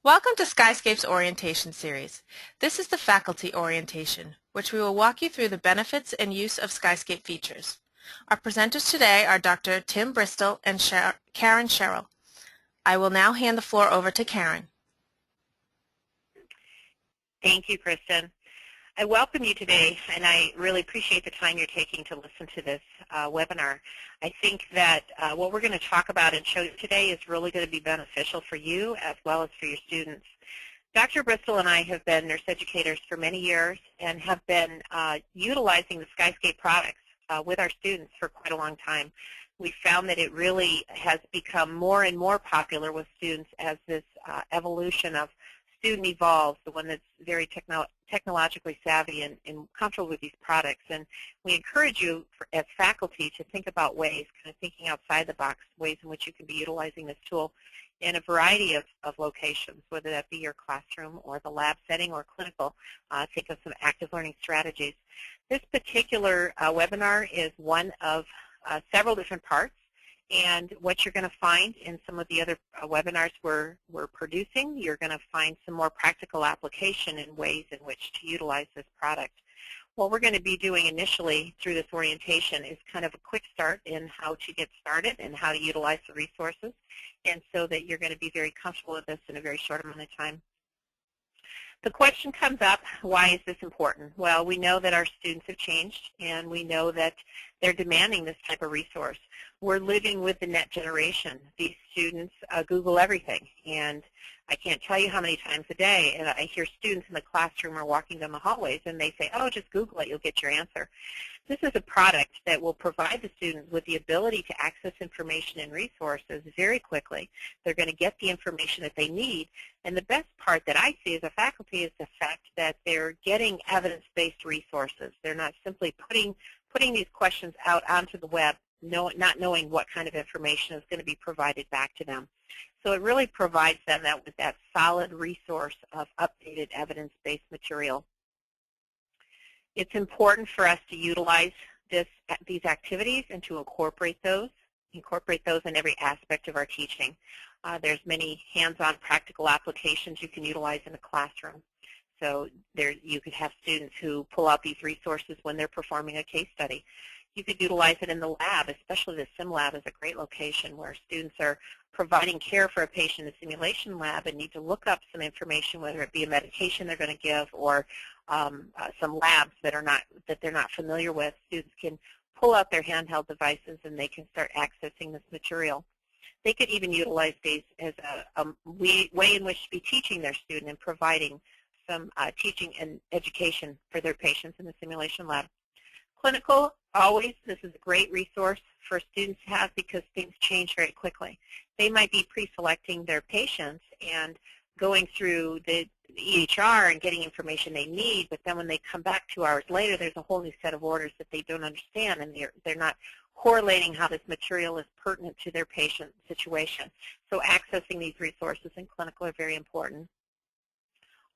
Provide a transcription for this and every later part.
Welcome to Skyscape's orientation series. This is the faculty orientation, which we will walk you through the benefits and use of Skyscape features. Our presenters today are Dr. Tim Bristol and Karen Sherrill. I will now hand the floor over to Karen. Thank you, Kristen. I welcome you today, and I really appreciate the time you're taking to listen to this webinar. I think that what we're going to talk about and show you today is really going to be beneficial for you as well as for your students. Dr. Bristol and I have been nurse educators for many years and have been utilizing the Skyscape products with our students for quite a long time. We found that it really has become more and more popular with students as this evolution of student evolves, the one that's very technologically savvy and comfortable with these products. And we encourage you as faculty to think about ways, kind of thinking outside the box, ways in which you can be utilizing this tool in a variety of locations, whether that be your classroom or the lab setting or clinical. Think of some active learning strategies. This particular webinar is one of several different parts. And what you're going to find in some of the other webinars we're producing, you're going to find some more practical application and ways in which to utilize this product. What we're going to be doing initially through this orientation is kind of a quick start in how to get started and how to utilize the resources, and so that you're going to be very comfortable with this in a very short amount of time. The question comes up, why is this important? Well, we know that our students have changed, and we know that they're demanding this type of resource. We're living with the net generation. These students Google everything, and I can't tell you how many times a day, and I hear students in the classroom or walking down the hallways, and they say, oh, just Google it, you'll get your answer. This is a product that will provide the students with the ability to access information and resources very quickly. They're going to get the information that they need, and the best part that I see as a faculty is the fact that they're getting evidence-based resources. They're not simply putting these questions out onto the web, not knowing what kind of information is going to be provided back to them. So it really provides them with that solid resource of updated evidence-based material. It's important for us to utilize these activities and to incorporate those in every aspect of our teaching. There's many hands-on practical applications you can utilize in a classroom. So you could have students who pull out these resources when they're performing a case study. You could utilize it in the lab, especially the sim lab is a great location where students are providing care for a patient in a simulation lab and need to look up some information, whether it be a medication they're going to give or some labs that they're not familiar with. Students can pull out their handheld devices and they can start accessing this material. They could even utilize these as a way in which to be teaching their student and providing some teaching and education for their patients in the simulation lab. Clinical, always, this is a great resource for students to have because things change very quickly. They might be pre-selecting their patients and going through the EHR and getting information they need, but then when they come back 2 hours later, there's a whole new set of orders that they don't understand, and they're not correlating how this material is pertinent to their patient situation. So accessing these resources in clinical are very important.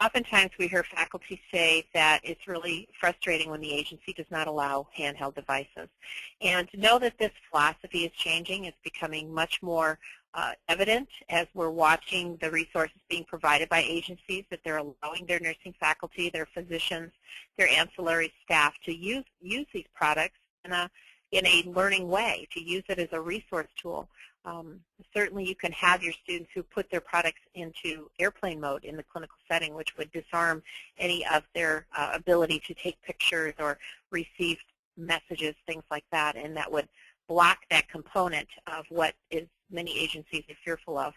Oftentimes we hear faculty say that it's really frustrating when the agency does not allow handheld devices. And to know that this philosophy is changing, it's becoming much more evident as we're watching the resources being provided by agencies, that they're allowing their nursing faculty, their physicians, their ancillary staff to use these products in a learning way, to use it as a resource tool. Certainly you can have your students who put their products into airplane mode in the clinical setting, which would disarm any of their ability to take pictures or receive messages, things like that, and that would block that component of what many agencies are fearful of.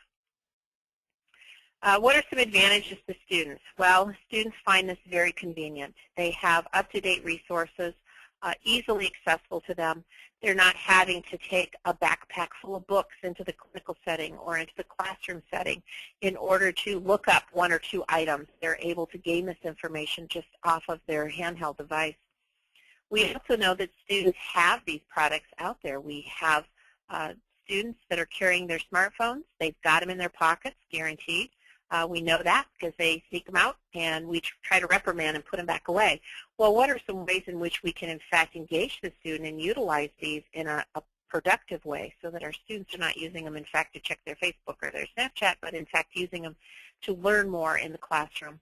What are some advantages to students? Well, students find this very convenient. They have up-to-date resources, easily accessible to them. They're not having to take a backpack full of books into the clinical setting or into the classroom setting in order to look up 1 or 2 items. They're able to gain this information just off of their handheld device. We also know that students have these products out there. We have students that are carrying their smartphones. They've got them in their pockets, guaranteed. We know that because they sneak them out, and we try to reprimand and put them back away. Well, what are some ways in which we can, in fact, engage the student and utilize these in a productive way so that our students are not using them, in fact, to check their Facebook or their Snapchat, but in fact using them to learn more in the classroom.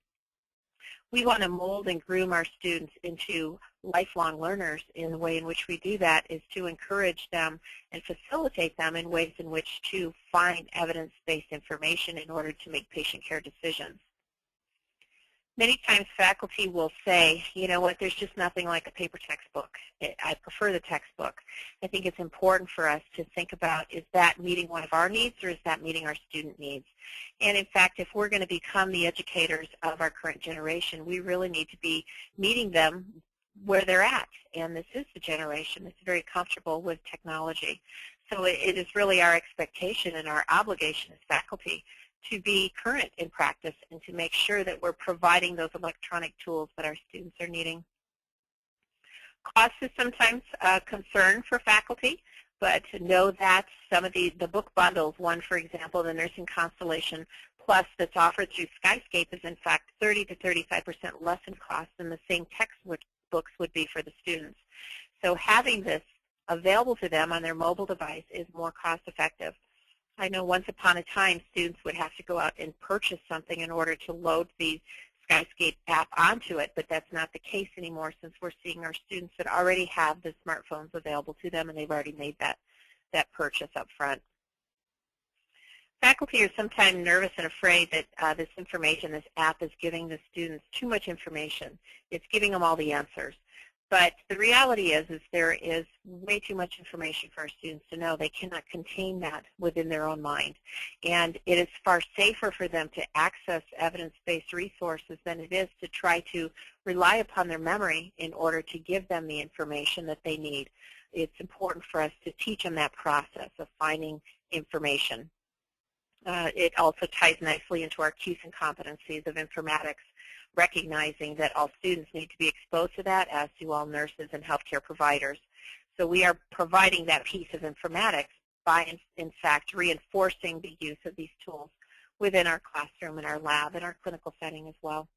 We want to mold and groom our students into lifelong learners, and the way in which we do that is to encourage them and facilitate them in ways in which to find evidence-based information in order to make patient care decisions. Many times faculty will say, you know what, there's just nothing like a paper textbook. I prefer the textbook. I think it's important for us to think about, is that meeting one of our needs or is that meeting our student needs? And in fact, if we're going to become the educators of our current generation, we really need to be meeting them where they're at. And this is the generation that's very comfortable with technology. So it is really our expectation and our obligation as faculty to be current in practice and to make sure that we're providing those electronic tools that our students are needing. Cost is sometimes a concern for faculty, but to know that some of the book bundles, one for example, the Nursing Constellation Plus that's offered through Skyscape, is in fact 30 to 35% less in cost than the same textbooks would be for the students. So having this available to them on their mobile device is more cost effective. I know once upon a time students would have to go out and purchase something in order to load the Skyscape app onto it, but that's not the case anymore since we're seeing our students that already have the smartphones available to them and they've already made that purchase up front. Faculty are sometimes nervous and afraid that this information, this app, is giving the students too much information. It's giving them all the answers. But the reality is there is way too much information for our students to know. They cannot contain that within their own mind. And it is far safer for them to access evidence-based resources than it is to try to rely upon their memory in order to give them the information that they need. It's important for us to teach them that process of finding information. It also ties nicely into our cues and competencies of informatics, recognizing that all students need to be exposed to that, as do all nurses and healthcare providers. So we are providing that piece of informatics by, in fact, reinforcing the use of these tools within our classroom and our lab and our clinical setting as well.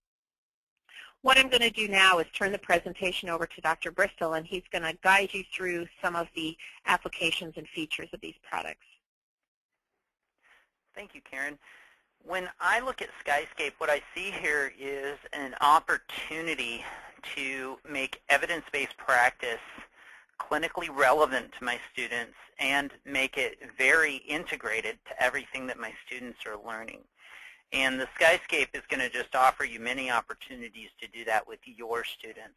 What I'm going to do now is turn the presentation over to Dr. Bristol, and he's going to guide you through some of the applications and features of these products. Thank you, Karen. When I look at Skyscape, what I see here is an opportunity to make evidence-based practice clinically relevant to my students and make it very integrated to everything that my students are learning. And the Skyscape is going to just offer you many opportunities to do that with your students.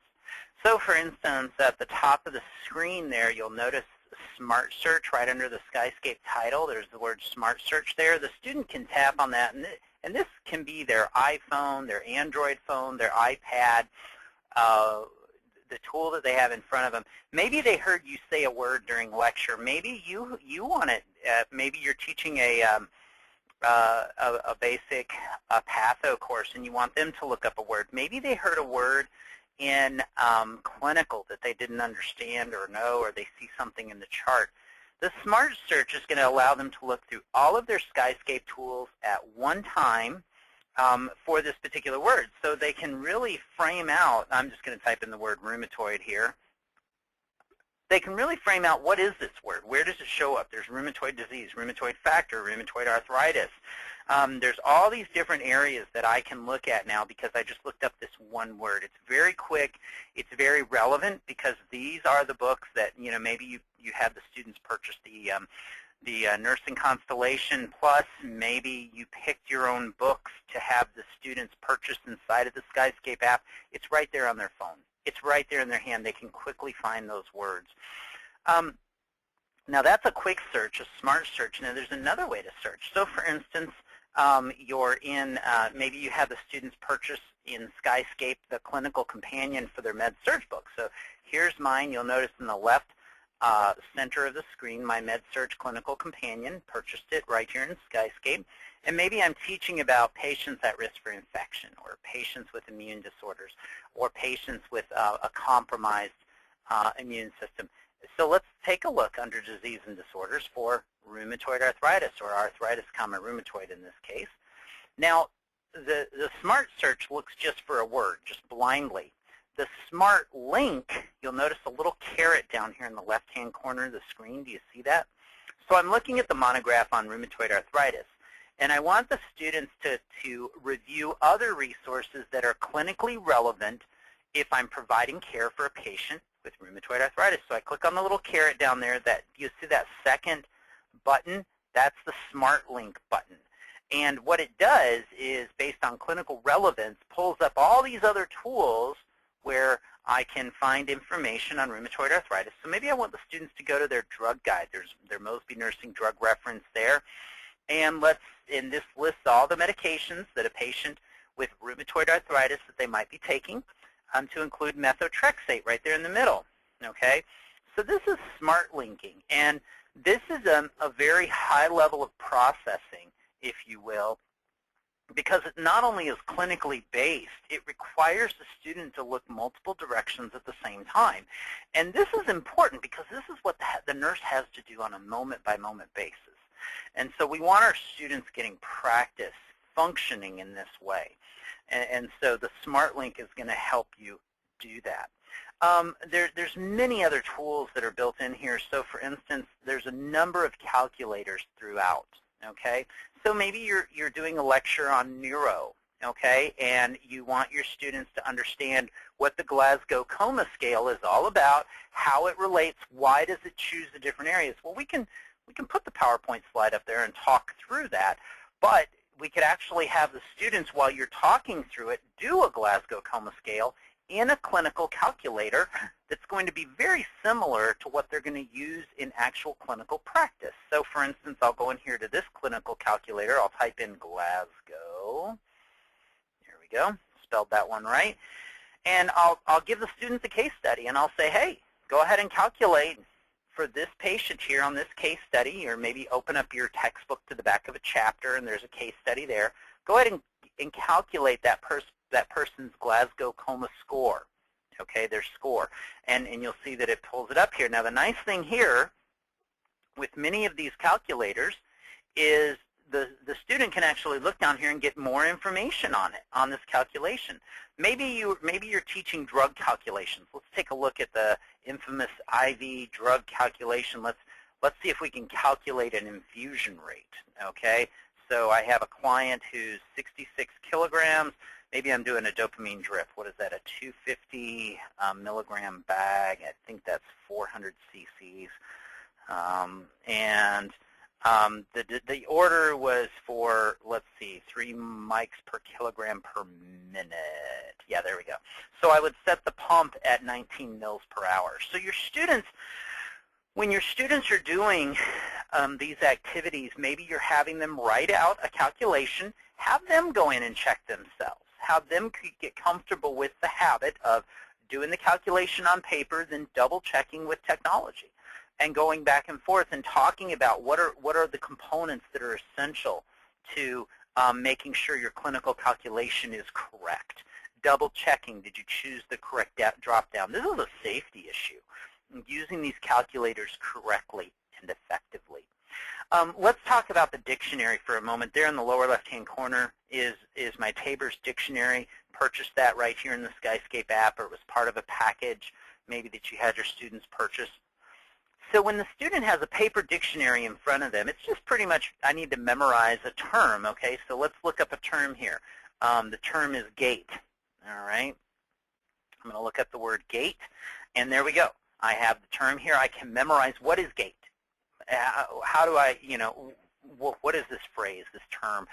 So for instance, at the top of the screen there, you'll notice Smart Search right under the Skyscape title. There's the word Smart Search there. The student can tap on that, and this can be their iPhone, their Android phone, their iPad, the tool that they have in front of them. Maybe they heard you say a word during lecture. Maybe you want it. Maybe you're teaching a basic patho course, and you want them to look up a word. Maybe they heard a word in clinical that they didn't understand or know, or they see something in the chart. The Smart Search is going to allow them to look through all of their Skyscape tools at one time for this particular word. So they can really frame out, I'm just going to type in the word rheumatoid here. They can really frame out, what is this word? Where does it show up? There's rheumatoid disease, rheumatoid factor, rheumatoid arthritis. There's all these different areas that I can look at now because I just looked up this one word. It's very quick. It's very relevant because these are the books that, you know, maybe you have the students purchase the Nursing Constellation Plus. Maybe you picked your own books to have the students purchase inside of the Skyscape app. It's right there on their phone. It's right there in their hand. They can quickly find those words. Now that's a quick search, a smart search. Now there's another way to search. So for instance, you're in, maybe you have the students purchase in Skyscape the clinical companion for their med surg book. So here's mine. You'll notice in the left center of the screen, my med surg clinical companion, purchased it right here in Skyscape. And maybe I'm teaching about patients at risk for infection, or patients with immune disorders, or patients with a compromised immune system. So let's take a look under disease and disorders for rheumatoid arthritis, or arthritis, rheumatoid in this case. Now, the Smart Search looks just for a word, just blindly. The smart link, you'll notice a little caret down here in the left-hand corner of the screen. Do you see that? So I'm looking at the monograph on rheumatoid arthritis, and I want the students to review other resources that are clinically relevant if I'm providing care for a patient with rheumatoid arthritis. So I click on the little caret down there. That you see that second button? That's the smart link button. And what it does is, based on clinical relevance, pulls up all these other tools where I can find information on rheumatoid arthritis. So maybe I want the students to go to their drug guide. There's their Mosby Nursing Drug Reference there. And this lists all the medications that a patient with rheumatoid arthritis that they might be taking, to include methotrexate right there in the middle. Okay? So this is smart linking. And this is a very high level of processing, if you will, because it not only is clinically based, it requires the student to look multiple directions at the same time. And this is important because this is what the nurse has to do on a moment-by-moment basis. And so we want our students getting practice functioning in this way. And so the smart link is going to help you do that. There's many other tools that are built in here. So for instance, there's a number of calculators throughout. Okay, so maybe you're doing a lecture on neuro, okay, and you want your students to understand what the Glasgow Coma Scale is all about, how it relates, why does it choose the different areas. Well, we can put the PowerPoint slide up there and talk through that, but we could actually have the students, while you're talking through it, do a Glasgow Coma Scale in a clinical calculator that's going to be very similar to what they're going to use in actual clinical practice. So for instance, I'll go in here to this clinical calculator. I'll type in Glasgow. Here we go. Spelled that one right. And I'll give the students a case study, and I'll say, hey, go ahead and calculate for this patient here on this case study, or maybe open up your textbook to the back of a chapter, and there's a case study there. Go ahead and calculate that person's Glasgow Coma score, okay, their score. And you'll see that it pulls it up here. Now, the nice thing here with many of these calculators is the student can actually look down here and get more information on it, on this calculation. Maybe you're teaching drug calculations. Let's take a look at the infamous IV drug calculation. Let's see if we can calculate an infusion rate, okay? So I have a client who's 66 kilograms. Maybe I'm doing a dopamine drip. What is that, a 250 milligram bag? I think that's 400 cc's. The order was for, let's see, 3 mics per kilogram per minute. Yeah, there we go. So I would set the pump at 19 mils per hour. So your students, when your students are doing these activities, maybe you're having them write out a calculation, have them go in and check themselves, have them get comfortable with the habit of doing the calculation on paper, then double checking with technology, and going back and forth and talking about what are the components that are essential to making sure your clinical calculation is correct. Double checking, did you choose the correct drop down? This is a safety issue, using these calculators correctly and effectively. Let's talk about the dictionary for a moment. There in the lower left-hand corner is my Tabor's dictionary. Purchased that right here in the Skyscape app, or it was part of a package maybe that you had your students purchase. So when the student has a paper dictionary in front of them, it's just pretty much, I need to memorize a term, okay? So let's look up a term here. The term is gait, all right? I'm going to look up the word gait, and there we go. I have the term here. I can memorize what is gait. How do I, what is this phrase, this term,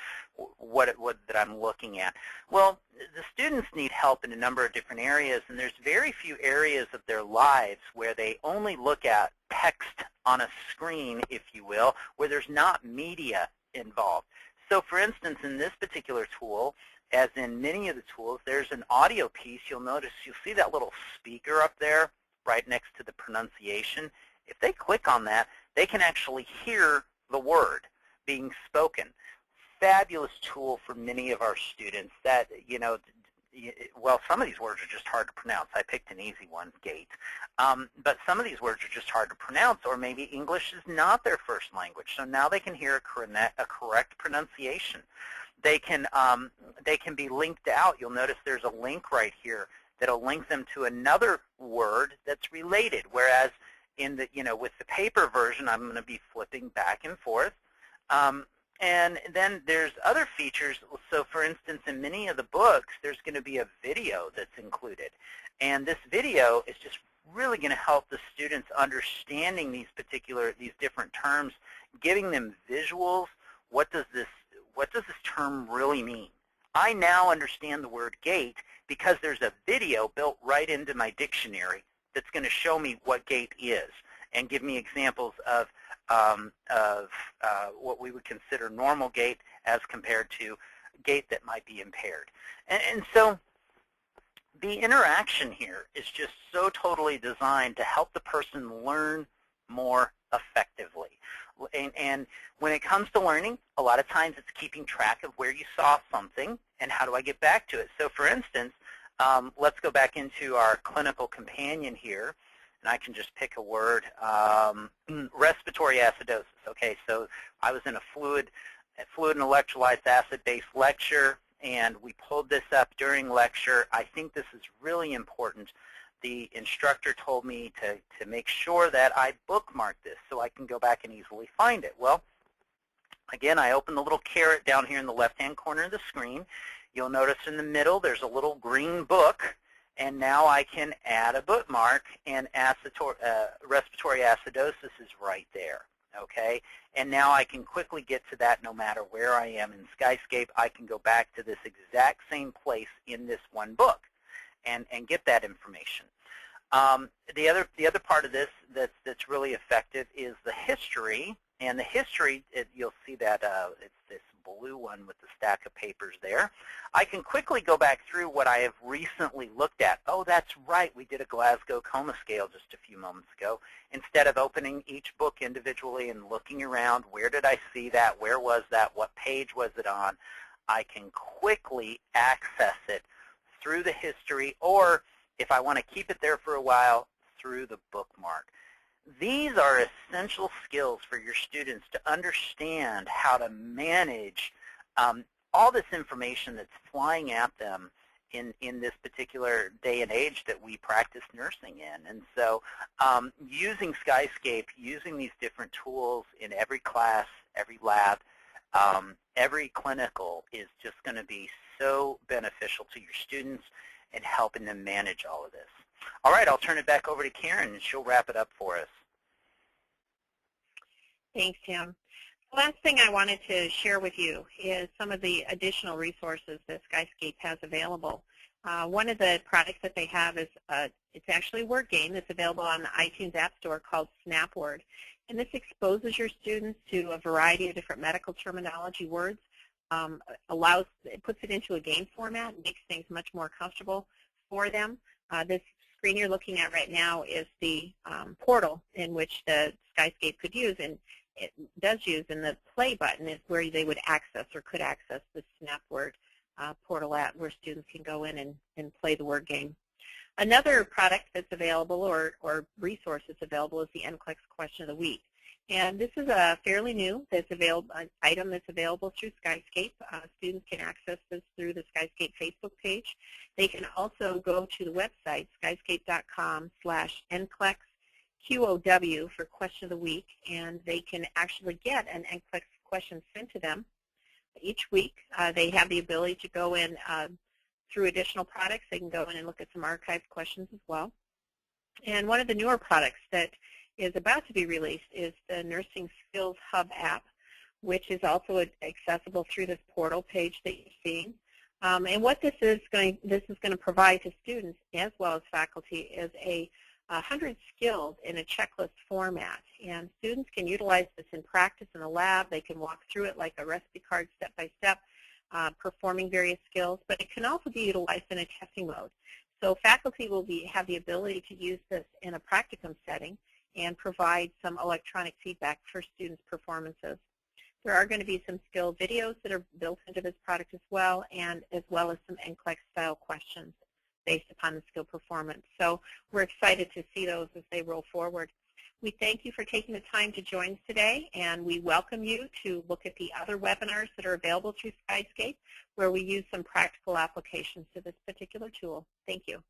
what that I'm looking at? Well, the students need help in a number of different areas, and there's very few areas of their lives where they only look at text on a screen, if you will, where there's not media involved. So for instance, in this particular tool, as in many of the tools, there's an audio piece. You'll see that little speaker up there right next to the pronunciation. If they click on that, they can actually hear the word being spoken. Fabulous tool for many of our students that, well, some of these words are just hard to pronounce. I picked an easy one, gait. But some of these words are just hard to pronounce, or maybe English is not their first language. So now they can hear a correct pronunciation. They can be linked out. You'll notice there's a link right here that'll link them to another word that's related. Whereas in the, with the paper version, I'm going to be flipping back and forth. And then there's other features. So for instance, in many of the books, there's going to be a video that's included. And this video is just really going to help the students understanding these different terms, giving them visuals. What does this term really mean? I now understand the word gate because there's a video built right into my dictionary that's going to show me what gate is and give me examples of what we would consider normal gait as compared to gait that might be impaired. And so the interaction here is just so totally designed to help the person learn more effectively. And when it comes to learning, a lot of times it's keeping track of where you saw something and how do I get back to it. So for instance, let's go back into our clinical companion here. And I can just pick a word, respiratory acidosis. Okay, so I was in a fluid and electrolyzed acid-based lecture, and we pulled this up during lecture. I think this is really important. The instructor told me to make sure that I bookmark this so I can go back and easily find it. Well, again, I open the little caret down here in the left-hand corner of the screen. You'll notice in the middle there's a little green book. And now I can add a bookmark, and respiratory acidosis is right there, okay? And now I can quickly get to that no matter where I am in Skyscape. I can go back to this exact same place in this one book and get that information. The other part of this that's really effective is the history. And the history, you'll see that it's this blue one with the stack of papers there. I can quickly go back through what I have recently looked at. Oh, that's right, we did a Glasgow Coma Scale just a few moments ago. Instead of opening each book individually and looking around, where did I see that, where was that, what page was it on, I can quickly access it through the history, or if I want to keep it there for a while, through the bookmark. These are essential skills for your students to understand how to manage all this information that's flying at them in this particular day and age that we practice nursing in. And so using Skyscape, using these different tools in every class, every lab, every clinical is just going to be so beneficial to your students and helping them manage all of this. All right, I'll turn it back over to Karen, and she'll wrap it up for us. Thanks, Tim. The last thing I wanted to share with you is some of the additional resources that Skyscape has available. One of the products that they have is it's actually a word game that's available on the iTunes App Store called SnapWord. And this exposes your students to a variety of different medical terminology words, it puts it into a game format, and makes things much more comfortable for them. This screen you're looking at right now is the portal in which the Skyscape could use, and it does use, and the play button is where they would access or could access the SnapWord portal app where students can go in and play the word game. Another product that's available or resource that's available is the NCLEX Question of the Week. And this is a fairly new item that's available through Skyscape. Students can access this through the Skyscape Facebook page. They can also go to the website, skyscape.com/NCLEX-QOW for Question of the Week, and they can actually get an NCLEX question sent to them each week. They have the ability to go in through additional products. They can go in and look at some archived questions as well. And one of the newer products that is about to be released is the Nursing Skills Hub app, which is also accessible through this portal page that you're seeing. And what this is going to provide to students as well as faculty is 100 skills in a checklist format. And students can utilize this in practice in the lab. They can walk through it like a recipe card step by step, performing various skills, but it can also be utilized in a testing mode. So faculty will have the ability to use this in a practicum setting and provide some electronic feedback for students' performances. There are going to be some skill videos that are built into this product as well as some NCLEX-style questions based upon the skill performance. So we're excited to see those as they roll forward. We thank you for taking the time to join us today, and we welcome you to look at the other webinars that are available through Skyscape, where we use some practical applications to this particular tool. Thank you.